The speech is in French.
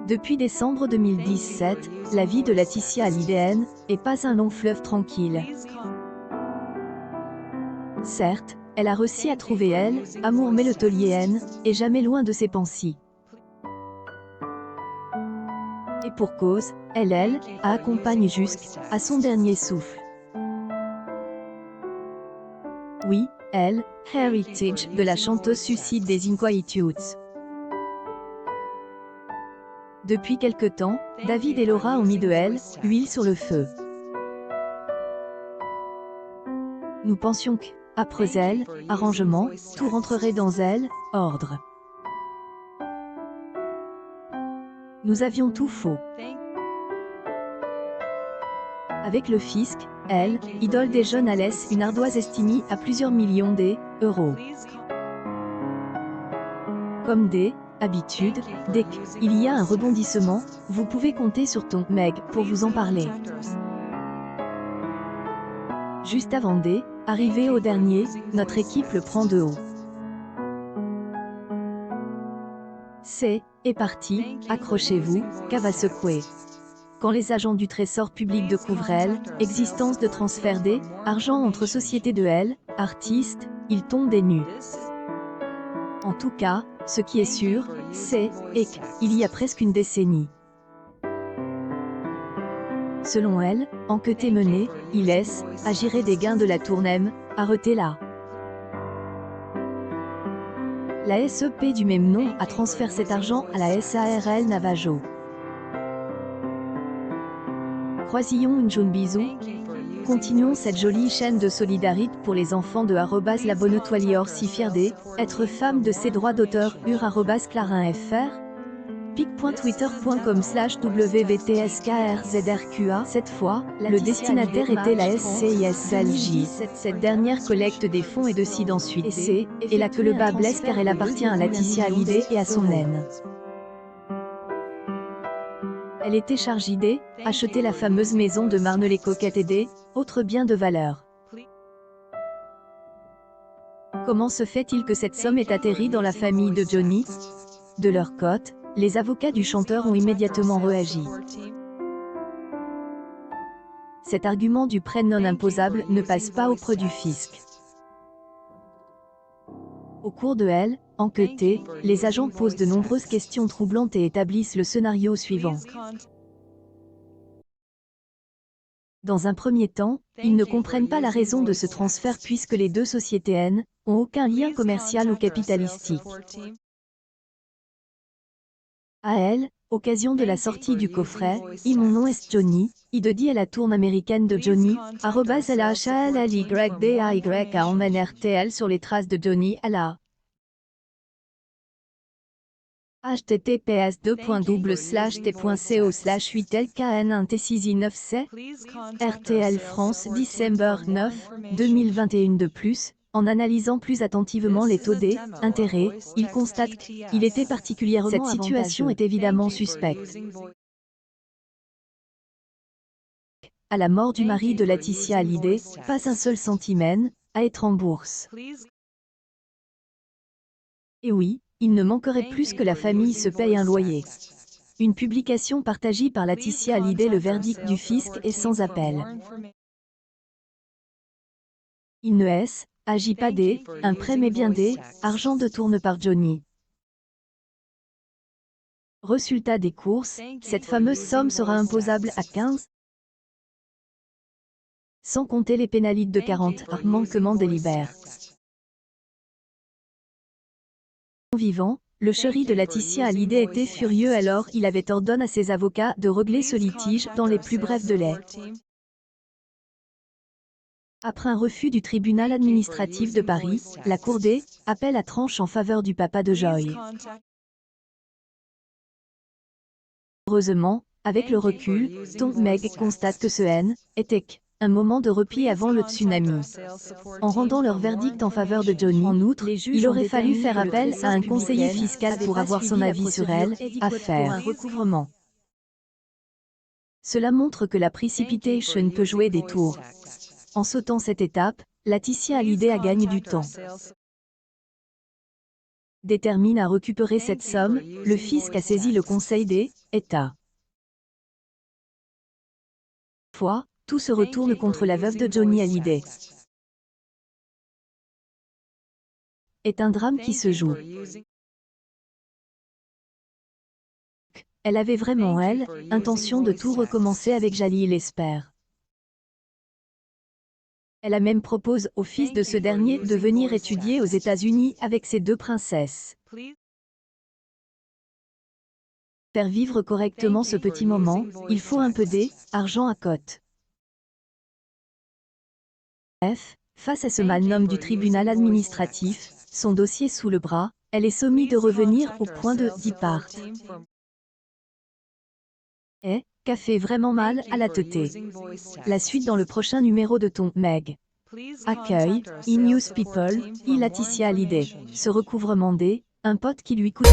Depuis décembre 2017, la vie de Laetitia Hallyday n'est pas un long fleuve tranquille. Certes, elle a réussi à trouver elle, amour mais le taulier est jamais loin de ses pensées. Et pour cause, elle a accompagné jusqu'à son dernier souffle. Oui, elle, Heritage de la chanteuse suicide des Inquietudes. Depuis quelque temps, David et Laura ont mis de elle, l'huile sur le feu. Nous pensions que, après elle, arrangement, tout rentrerait dans elle, ordre. Nous avions tout faux. Avec le fisc, elle, idole des jeunes, a laissé une ardoise estimée à plusieurs millions d'euros. Comme des habitudes, dès qu'il y a un rebondissement, vous pouvez compter sur ton Meg pour vous en parler. Juste avant d'arriver au dernier, notre équipe le prend de haut. C'est parti, accrochez-vous, qu'elle va secouer. Quand les agents du Trésor public découvrent l'existence de transferts d'argent entre sociétés de artistes, ils tombent des nues. En tout cas, ce qui est sûr, c'est qu'il y a presque une décennie. Selon elle, enquête menée, il laisse agirer des gains de la tournée, arrêtez là. La SEP du même nom a transféré cet argent à la SARL Navajo. Croisillons une jaune bisou. Continuons cette jolie chaîne de solidarité pour les enfants de la bonne toilière si fière d'être femme de ses droits d'auteur @clarinfr pic.twitter.com/wvtskrzrqa. Cette fois, le destinataire était la SCISLJ. Cette dernière collecte des fonds et décide ensuite. Et c'est là que le bas blesse car elle appartient à Laetitia Hallyday et à son haine. Elle était chargée d'acheter la fameuse maison de Marne-les-Coquettes et autres biens de valeur. Comment se fait-il que cette somme ait atterri dans la famille de Johnny? De leur côté, les avocats du chanteur ont immédiatement réagi. Cet argument du prêt non imposable ne passe pas auprès du fisc. Au cours de enquête, les agents posent de nombreuses questions troublantes et établissent le scénario suivant. Dans un premier temps, ils ne comprennent pas la raison de ce transfert puisque les deux sociétés n'ont aucun lien commercial ou capitalistique. À occasion de la sortie du coffret, mon nom est Johnny, dit à la tourne américaine de Johnny, @LHALLYDAY en RTL sur les traces de Johnny à la https://t.co/8lkn1t6i9c RTL France December 9, 2021. De plus, en analysant plus attentivement les taux d'intérêt, il constate qu'il était particulièrement avantageux. Cette situation est évidemment suspecte. À la mort du mari de Laetitia Hallyday, pas un seul centime à être en bourse. Et oui, il ne manquerait plus que la famille se paye un loyer. Une publication partagée par Laetitia Hallyday. Le verdict du fisc est sans appel. Il ne agit pas un prêt mais bien argent de tourne par Johnny. Résultat des courses, cette fameuse somme sera imposable à 15, sans compter les pénalités de 40 manquement délibère. Vivant, le chéri de Laetitia Hallyday était furieux, alors il avait ordonné à ses avocats de régler ce litige dans les plus brefs délais. Après un refus du tribunal administratif de Paris, la Cour d'appel a tranché en faveur du papa de Joy. Heureusement, avec le recul, Tom Meg constate que ce était un moment de repli avant le tsunami. En rendant leur verdict en faveur de Johnny, en outre, il aurait fallu faire appel à un conseiller fiscal pour avoir son avis sur affaire un recouvrement. Cela montre que la précipitation peut jouer des tours. En sautant cette étape, Laetitia Hallyday a gagné du temps. détermine à récupérer cette somme, le fisc a saisi le Conseil des États. Fois, tout se retourne contre la veuve de Johnny Hallyday. Est un drame qui se joue. Elle avait vraiment, elle, intention de tout recommencer avec Jalil Esper. Elle a même proposé au fils de ce dernier de venir étudier aux États-Unis avec ses 2 princesses. Faire vivre correctement ce petit moment, il faut un peu d'argent à cote. Bref, face à ce malnomme du tribunal administratif, son dossier sous le bras, elle est sommée de revenir au point de départ. Et, qu'a fait vraiment mal à la teuté. La suite dans le prochain numéro de ton Meg. Accueil, e-News People, Laetitia Hallyday. Ce recouvrement un pote qui lui coûte.